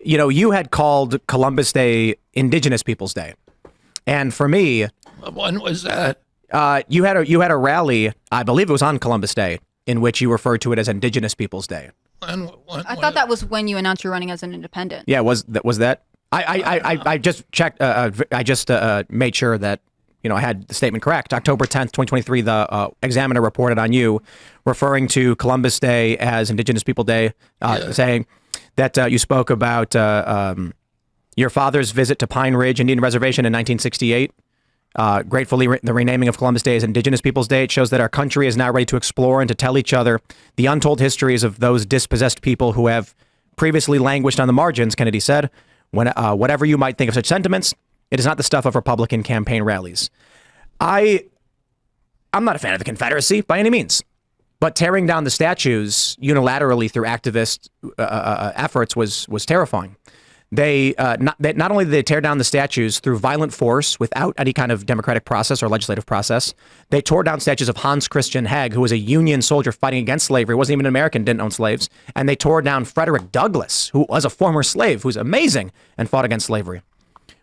you had called Columbus Day Indigenous Peoples Day. And for me, when was that? You had a rally, I believe it was on Columbus Day, in which you referred to it as Indigenous Peoples Day. I thought that was when you announced you're running as an independent. Yeah, was that? I just checked. I just made sure that I had the statement correct. October 10th, 2023, the Examiner reported on you referring to Columbus Day as Indigenous People Day, saying that you spoke about your father's visit to Pine Ridge Indian Reservation in 1968. Gratefully, the renaming of Columbus Day as Indigenous Peoples Day. It shows that our country is now ready to explore and to tell each other the untold histories of those dispossessed people who have previously languished on the margins, Kennedy said. Whatever you might think of such sentiments, it is not the stuff of Republican campaign rallies. I'm not a fan of the Confederacy by any means, but tearing down the statues unilaterally through activist efforts was terrifying. They not only did they tear down the statues through violent force without any kind of democratic process or legislative process, they tore down statues of Hans Christian Heg, who was a Union soldier fighting against slavery, wasn't even an American, didn't own slaves, and they tore down Frederick Douglass, who was a former slave, who's amazing and fought against slavery.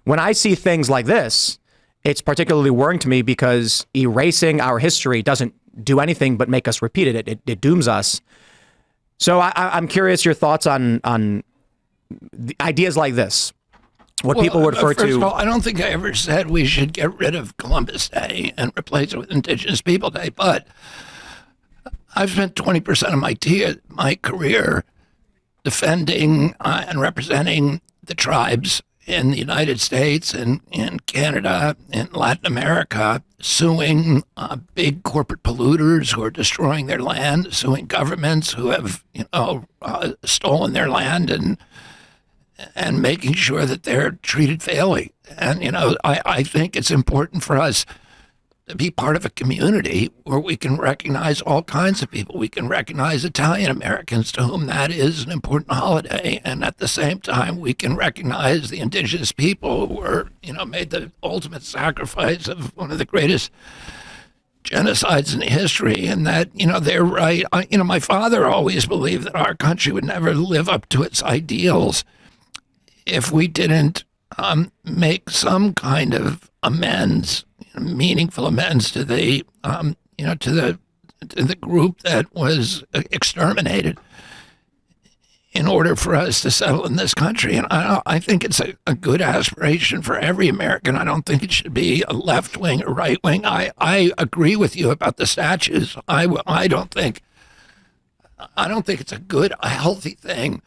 When I see things like this, it's particularly worrying to me because erasing our history doesn't do anything but make us repeat it. It dooms us. So I'm curious your thoughts on ideas like this, what people would refer to. First of all, I don't think I ever said we should get rid of Columbus Day and replace it with Indigenous People Day, but I've spent 20% of my career defending and representing the tribes in the United States and in Canada and Latin America, suing big corporate polluters who are destroying their land, suing governments who have stolen their land and making sure that they're treated fairly. And, I think it's important for us to be part of a community where we can recognize all kinds of people. We can recognize Italian Americans to whom that is an important holiday. And at the same time, we can recognize the indigenous people who were, made the ultimate sacrifice of one of the greatest genocides in history, and that, they're right. My father always believed that our country would never live up to its ideals if we didn't make some kind of amends, meaningful amends to the, to the group that was exterminated in order for us to settle in this country. And I think it's a good aspiration for every American. I don't think it should be a left wing or right wing. I agree with you about the statues. I don't think it's a healthy thing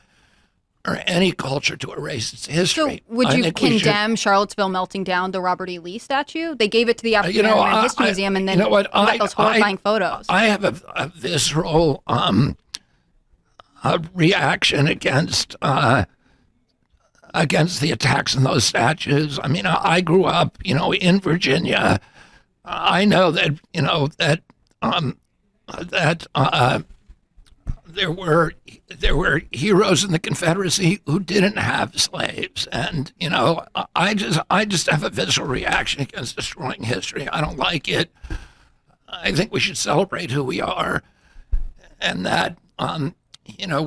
or any culture to erase its history. So would you condemn Charlottesville melting down the Robert E. Lee statue? They gave it to the African American History Museum, and then got those horrifying photos. I have a visceral reaction against the attacks on those statues. I mean, I grew up, in Virginia. I know that, there were heroes in the Confederacy who didn't have slaves, and I just have a visceral reaction against destroying history. I don't like it. I think we should celebrate who we are, and that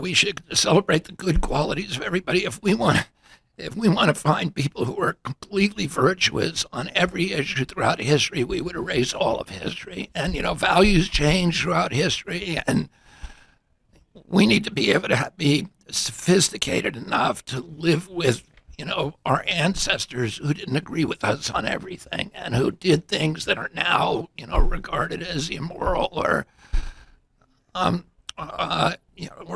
we should celebrate the good qualities of everybody. If we want to find people who are completely virtuous on every issue throughout history, we would erase all of history. And values change throughout history, and we need to be able to be sophisticated enough to live with, our ancestors who didn't agree with us on everything and who did things that are now, regarded as immoral or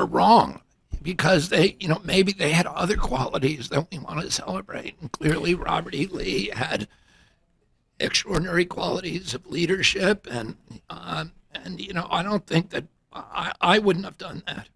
wrong because they, maybe they had other qualities that we want to celebrate. And clearly Robert E. Lee had extraordinary qualities of leadership and I don't think that I wouldn't have done that.